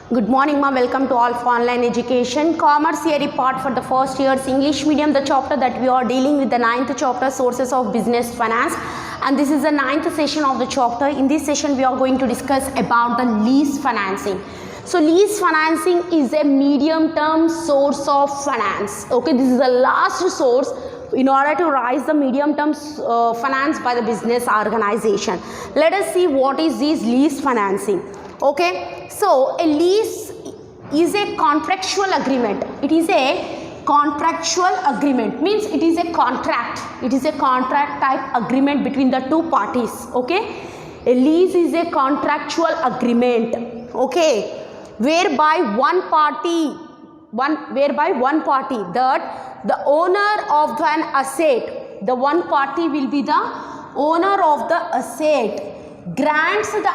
Good morning, ma. Welcome to all for online education. Commerce theory part for the first year's English medium. The chapter that we are dealing with the 9th chapter, sources of business finance, and this is the 9th session of the chapter. In this session, we are going to discuss about the lease financing. So, lease financing is a medium-term source of finance. Okay, this is the last source in order to raise the medium-term finance by the business organization. Let us see what is this lease financing. Okay, so a lease is a contractual agreement. It is a contractual agreement, means it is a contract. It is a contract type agreement between the two parties. Okay, a lease is a contractual agreement. Okay, whereby one party that the owner of an asset, the one party will be the owner of the asset, grants the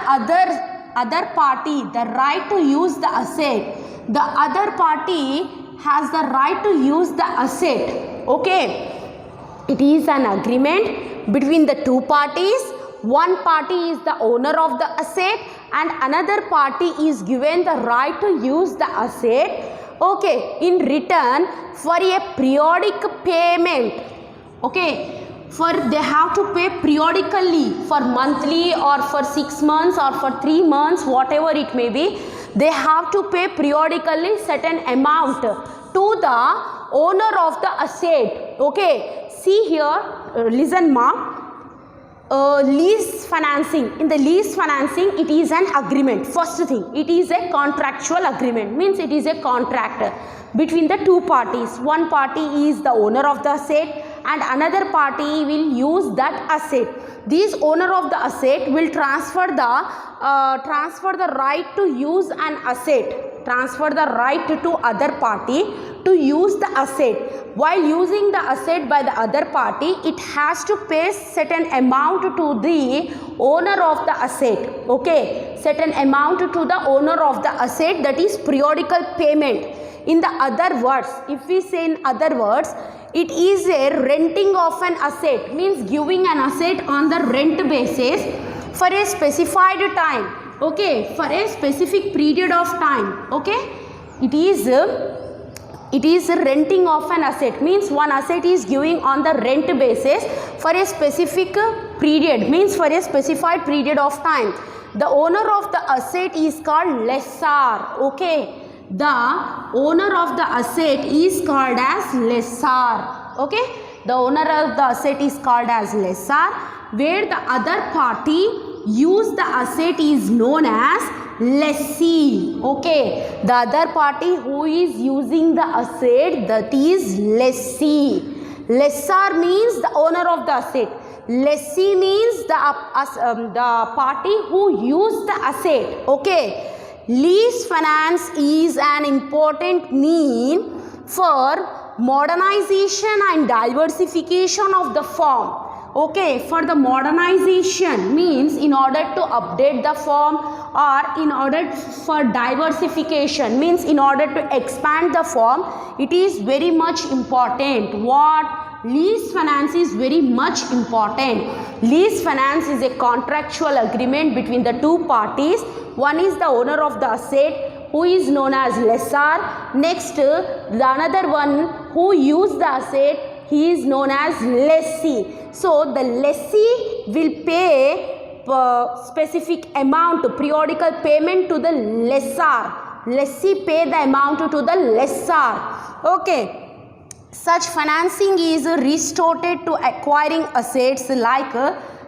other party the right to use the asset. The other party has the right to use the asset. Okay, it is an agreement between the two parties. One party is the owner of the asset and another party is given the right to use the asset. Okay, in return for a periodic payment. Okay, for they have to pay periodically, for monthly or for 6 months or for 3 months, whatever it may be, they have to pay periodically certain amount to the owner of the asset. Okay, see here, listen ma. Lease financing. In the lease financing, it is an agreement. First thing, it is a contractual agreement, means it is a contract between the two parties. One party is the owner of the asset and another party will use that asset. This owner of the asset will transfer the right to use an asset, transfer the right to other party to use the asset. While using the asset by the other party, it has to pay certain amount to the owner of the asset. Okay, certain amount to the owner of the asset, that is periodical payment. In the other words, if we say in other words, it is a renting of an asset, means giving an asset on the rent basis for a specified time. Okay, for a specific period of time. Okay, it is renting of an asset, means one asset is giving on the rent basis for a specific period, means for a specified period of time. The owner of the asset is called lessor. Okay, the owner of the asset is called as lessor. Okay, the owner of the asset is called as lessor, where the other party use the asset is known as lessee. Okay, the other party who is using the asset, that is lessee. Lessor means the owner of the asset. Lessee means the party who use the asset. Okay, lease finance is an important mean for modernization and diversification of the firm. Okay, for the modernization means in order to update the firm, or in order for diversification means in order to expand the firm, it is very much important. What? Lease finance is very much important. Lease finance is a contractual agreement between the two parties. One is the owner of the asset, who is known as lessor. Next, the another one who use the asset, he is known as lessee. So the lessee will pay specific amount, periodical payment to the lessor. Lessee pay the amount to the lessor. Okay. Such financing is resorted to acquiring assets like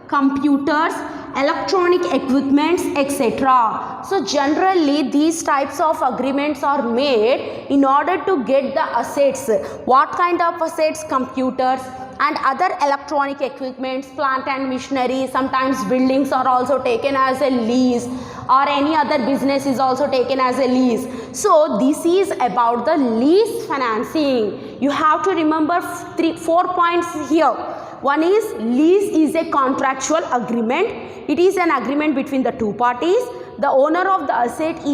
computers, electronic equipments, etc. So generally these types of agreements are made in order to get the assets. What kind of assets? Computers and other electronic equipments, plant and machinery. Sometimes buildings are also taken as a lease, or any other business is also taken as a lease. So this is about the lease financing. You have to remember 4 points here. One is lease is a contractual agreement. It is an agreement between the two parties. The owner of the asset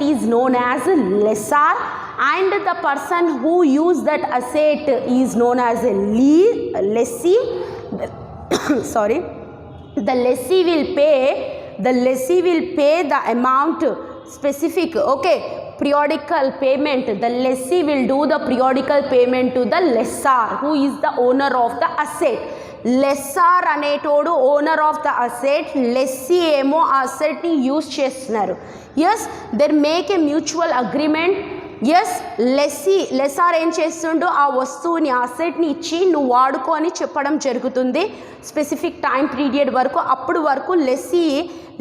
is known as lessor, and the person who use that asset is known as a lessee. Sorry, the lessee will pay the amount specific, okay, periodical payment. The lessee will do the periodical payment to the lessor, who is the owner of the asset. Lessor అనేటోడు owner of the asset, lessee ఏమో ఆ అసెట్ని use చేస్తున్నారు. Yes, there make a mutual agreement. Yes, lessor ఏం చేస్తుండో ఆ వస్తువుని ఆ అసెట్ని ఇచ్చి నువ్వు వాడుకో అని చెప్పడం జరుగుతుంది స్పెసిఫిక్ టైం పీరియడ్ వరకు. అప్పుడు వరకు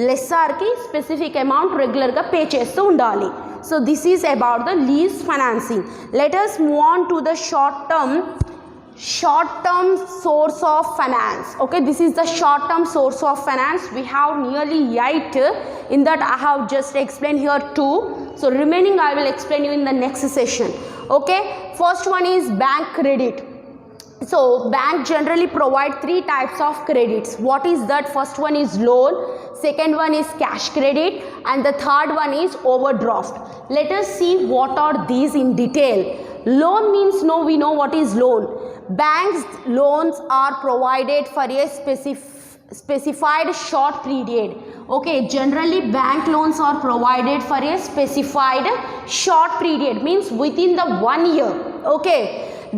లెస్సార్కి స్పెసిఫిక్ అమౌంట్ రెగ్యులర్గా పే చేస్తూ ఉండాలి. So this is about the lease financing. Let us move on to the short term source of finance. Okay, this is the short term source of finance. We have nearly 8. In that I have just explained here 2. So remaining I will explain you in the next session. Okay, first one is bank credit. So bank generally provide 3 types of credits. What is that? First one is loan, second one is cash credit, and the third one is overdraft. Let us see what are these in detail. Loan means, we know what is loan. Banks loans are provided for a specified short period. Okay, generally bank loans are provided for a specified short period, means within the 1 year. Okay,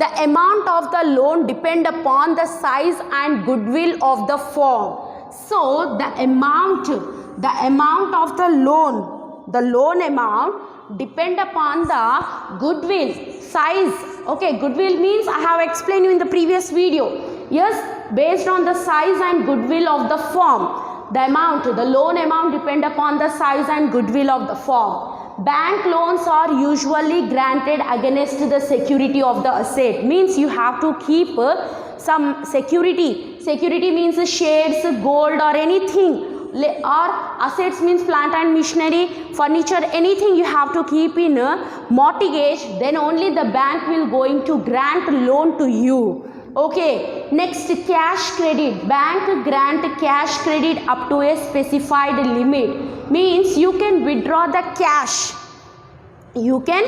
the amount of the loan depend upon the size and goodwill of the firm. So the amount of the loan amount depend upon the goodwill size. Okay, goodwill means I have explained you in the previous video. Yes, based on the size and goodwill of the firm, the loan amount depend upon the size and goodwill of the firm. Bank loans are usually granted against the security of the asset, means you have to keep some security. Security means shares, gold or anything, or assets means plant and machinery, furniture, anything you have to keep in mortgage, then only the bank will going to grant loan to you. Okay, next, cash credit. Bank grant cash credit up to a specified limit, means you can withdraw the cash. You can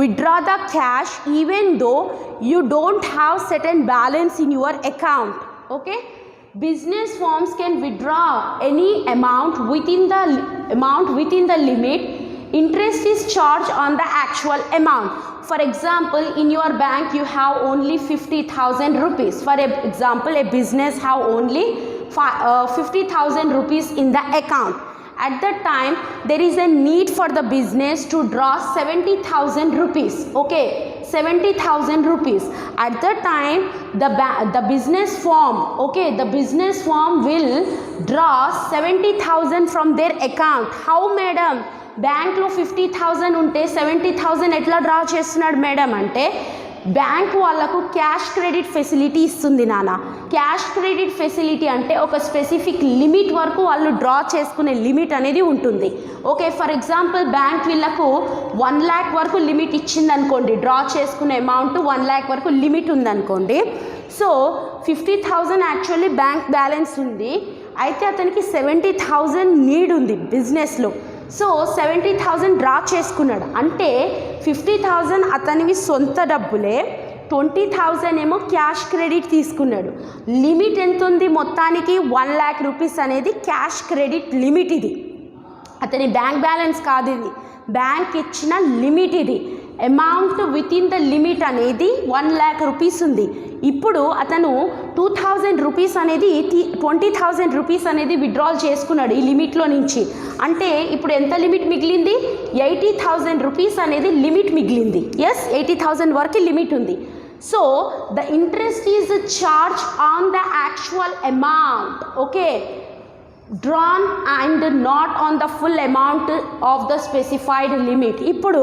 withdraw the cash even though you don't have certain balance in your account. Okay, business firms can withdraw any amount within the limit. Interest is charged on the actual amount. For example, in your bank you have only 50,000 rupees. For example, a business have only 50,000 rupees in the account. At that time there is a need for the business to draw 70,000 rupees. Okay, 70,000 rupees. At that time the business firm will draw 70,000 from their account. How, madam? బ్యాంక్లో 50,000 ఉంటే 70,000 ఎట్లా draw చేస్తున్నాడు madam అంటే, bank వాళ్ళకు cash credit facility ఇస్తుంది నాన్న. Cash credit facility అంటే ఒక స్పెసిఫిక్ లిమిట్ వరకు వాళ్ళు డ్రా చేసుకునే లిమిట్ అనేది ఉంటుంది. ఓకే, ఫర్ ఎగ్జాంపుల్ బ్యాంక్ వీళ్ళకు 1 lakh వరకు లిమిట్ ఇచ్చింది అనుకోండి, డ్రా చేసుకునే అమౌంట్ 1 lakh వరకు లిమిట్ ఉందనుకోండి. సో 50,000 యాక్చువల్లీ బ్యాంక్ బ్యాలెన్స్ ఉంది, అయితే అతనికి 70,000 నీడ్ ఉంది బిజినెస్లో. సో 70,000 డ్రా చేసుకున్నాడు అంటే 50,000 అతనివి సొంత డబ్బులే, 20,000 ఏమో క్యాష్ క్రెడిట్ తీసుకున్నాడు. లిమిట్ ఎంత ఉంది మొత్తానికి? 1 lakh రూపీస్ అనేది క్యాష్ క్రెడిట్ లిమిట్. ఇది అతని బ్యాంక్ బ్యాలెన్స్ కాదు, ఇది బ్యాంక్ ఇచ్చిన లిమిట్. ఇది amount with in the limit అనేది 1 lakh రూపీస్ ఉంది. ఇప్పుడు అతను 2,000 రూపీస్ అనేది 20,000 రూపీస్ అనేది విత్డ్రాల్ చేసుకున్నాడు ఈ లిమిట్లో నుంచి. అంటే ఇప్పుడు ఎంత లిమిట్ మిగిలింది? 80,000 రూపీస్ అనేది లిమిట్ మిగిలింది. ఎస్, 80,000 వరకు లిమిట్ ఉంది. So the interest is charge on the actual amount. Okay, drawn and not on the full amount of the specified limit. ఇప్పుడు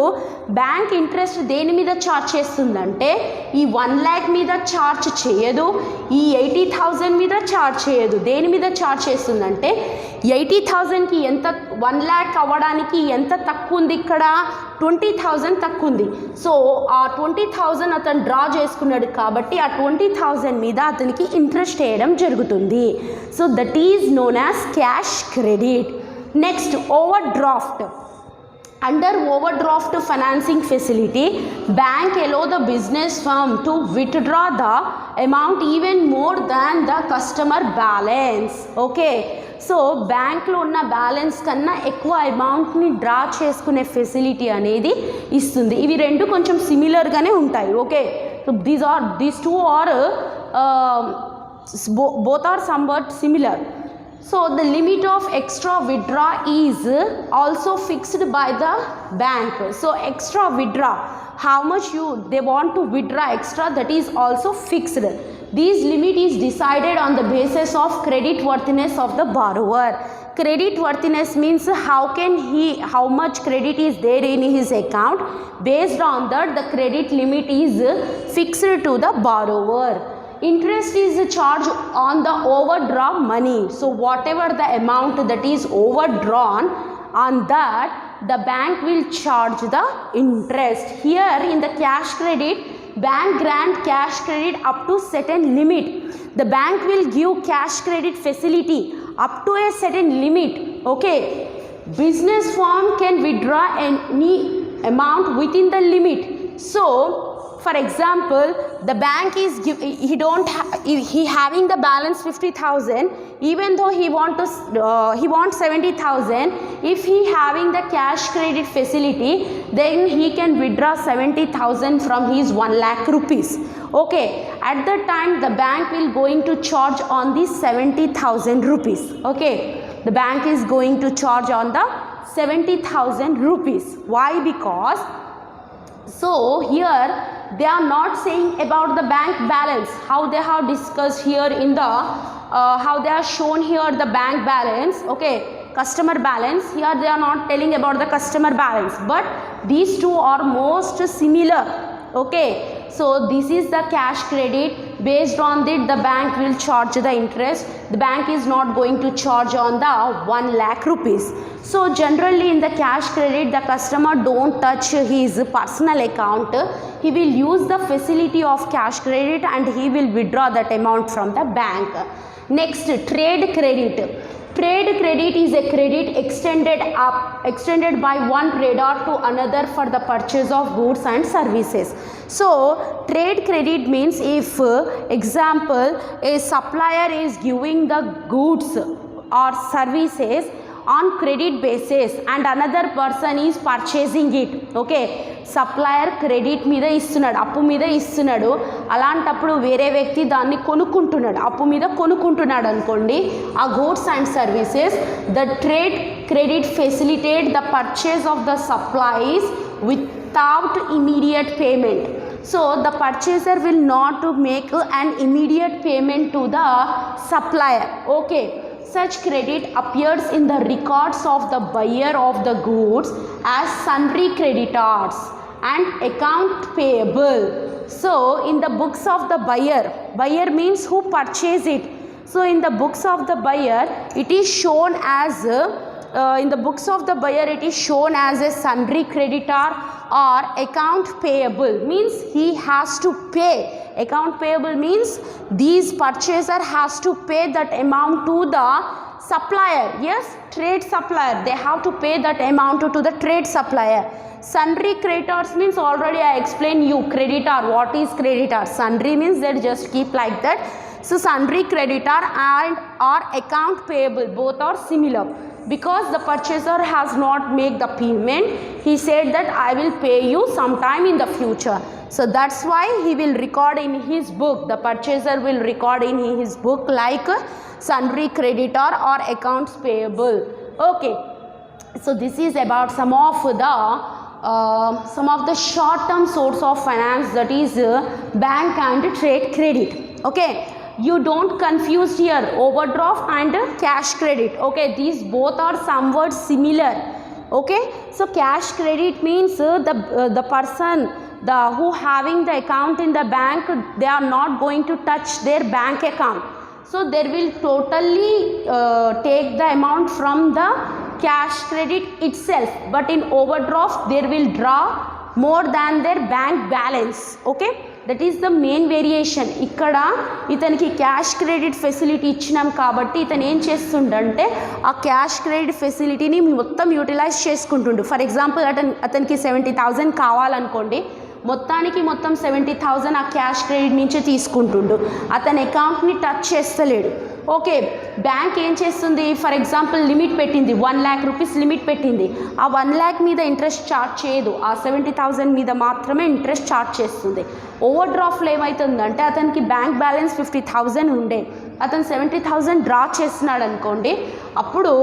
బ్యాంక్ ఇంట్రెస్ట్ దేని మీద ఛార్జ్ చేస్తుందంటే ఈ 1 lakh మీద ఛార్జ్ చేయదు, ఈ 80,000 మీద ఛార్జ్ చేయదు. దేని మీద ఛార్జ్ చేస్తుందంటే 80,000కి ఎంత 1 lakh అవ్వడానికి ఎంత తక్కువ ఉంది? ఇక్కడ 20,000 తక్కువ ఉంది. సో ఆ 20,000 అతను డ్రా చేసుకున్నాడు కాబట్టి ఆ 20,000 మీద అతనికి ఇంట్రెస్ట్ వేయడం జరుగుతుంది. So that is known as cash credit. Next, over draft. Under overdraft financing facility, bank allow the business firm to withdraw the amount even more than the customer balance. Okay, so బ్యాంక్లో ఉన్న balance కన్నా ఎక్కువ అమౌంట్ని draw చేసుకునే facility అనేది ఇస్తుంది. ఇవి రెండు కొంచెం సిమిలర్గానే ఉంటాయి. Okay, so these two are both are somewhat similar. So the limit of extra withdraw is also fixed by the bank. So extra withdraw, how much they want to withdraw extra, that is also fixed. This limit is decided on the basis of credit worthiness of the borrower. Credit worthiness means how much credit is there in his account. Based on that, the credit limit is fixed to the borrower. Interest is charged on the overdrawn money. So whatever the amount that is overdrawn, on that the bank will charge the interest. Here in the cash credit, bank grant cash credit up to certain limit. The bank will give cash credit facility up to a certain limit. Okay, business firm can withdraw any amount within the limit. So for example, the bank is he having the balance 50,000, even though he wants 70,000. If he having the cash credit facility, then he can withdraw 70,000 from his 1 lakh rupees. Okay, at that time the bank will going to charge on the 70,000 rupees. Okay, the bank is going to charge on the 70,000 rupees. Why? Because so here they are not saying about the bank balance, how they have discussed here in the how they are shown here the bank balance. Okay, customer balance, here they are not telling about the customer balance, but these two are most similar. Okay, so this is the cash credit. Based on that, the bank will charge the interest. The bank is not going to charge on the 1 lakh rupees. So generally in the cash credit, the customer don't touch his personal account. He will use the facility of cash credit and he will withdraw that amount from the bank. Next, trade credit. Trade credit is a credit extended by one trader to another for the purchase of goods and services. So trade credit means if example a supplier is giving the goods or services on credit basis and another person is purchasing it. Okay, supplier credit మీద ఇస్తున్నాడు, అప్పు మీద ఇస్తున్నాడు. అలాంటప్పుడు వేరే వ్యక్తి దాన్ని కొనుక్కుంటున్నాడు, అప్పు మీద కొనుక్కుంటున్నాడు అనుకోండి ఆ goods and services. The trade credit facilitate the purchase of the supplies without immediate payment. So the purchaser will not make an immediate payment to the supplier. Okay, such credit appears in the records of the buyer of the goods as sundry creditors and account payable. So in the books of the buyer means who purchased it. So in the books of the buyer it is shown as a sundry creditor or account payable, means he has to pay. Account payable means these purchaser has to pay that amount to the supplier. Yes, trade supplier, they have to pay that amount to the trade supplier. Sundry creditors means already I explained you creditor. What is creditor? Sundry means they just keep like that. So sundry creditor and or account payable, both are similar. Because the purchaser has not made the payment, he said that I will pay you sometime in the future. So that's why he will record in his book. The purchaser will record in his book like sundry creditor or accounts payable. Okay, so this is about some of the short term source of finance, that is bank and trade credit. Okay, you don't confuse here overdraft and cash credit. Okay, these both are somewhat similar. Okay, so cash credit means the person who having the account in the bank, they are not going to touch their bank account. So they will totally take the amount from the cash credit itself, but in overdraft they will draw more than their bank balance. Okay, that is the main variation. ఇక్కడ ఇతనికి cash credit facility ఇచ్చినాం కాబట్టి ఇతను ఏం చేస్తుండంటే ఆ cash credit ఫెసిలిటీని మొత్తం utilise చేసుకుంటుండు. For example అతనికి 70,000 కావాలనుకోండి, మొత్తానికి మొత్తం 70,000 ఆ క్యాష్ క్రెడిట్ నుంచే తీసుకుంటుండు, అతని అకౌంట్ని టచ్ చేస్తలేడు. ఓకే, బ్యాంక్ ఏం చేస్తుంది, ఫర్ ఎగ్జాంపుల్ లిమిట్ పెట్టింది, 1 lakh రూపీస్ లిమిట్ పెట్టింది. ఆ 1 lakh మీద ఇంట్రెస్ట్ చార్జ్ చేయదు, ఆ 70,000 మీద మాత్రమే ఇంట్రెస్ట్ చార్జ్ చేస్తుంది. ఓవర్ డ్రాఫ్ట్లో ఏమవుతుందంటే అతనికి బ్యాంక్ బ్యాలెన్స్ 50,000 ఉండే, అతను 70,000 డ్రా చేస్తున్నాడు అనుకోండి, అప్పుడు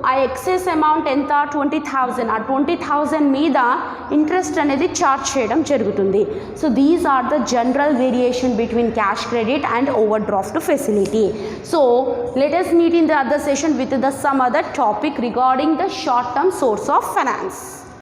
ఆ ఎక్సెస్ అమౌంట్ ఎంత, 20,000. ఆ 20,000 మీద ఇంట్రెస్ట్ అనేది చార్జ్ చేయడం జరుగుతుంది. So these are the general variation between cash credit and overdraft facility. So let us meet in the other session with some other topic regarding the short term source of finance.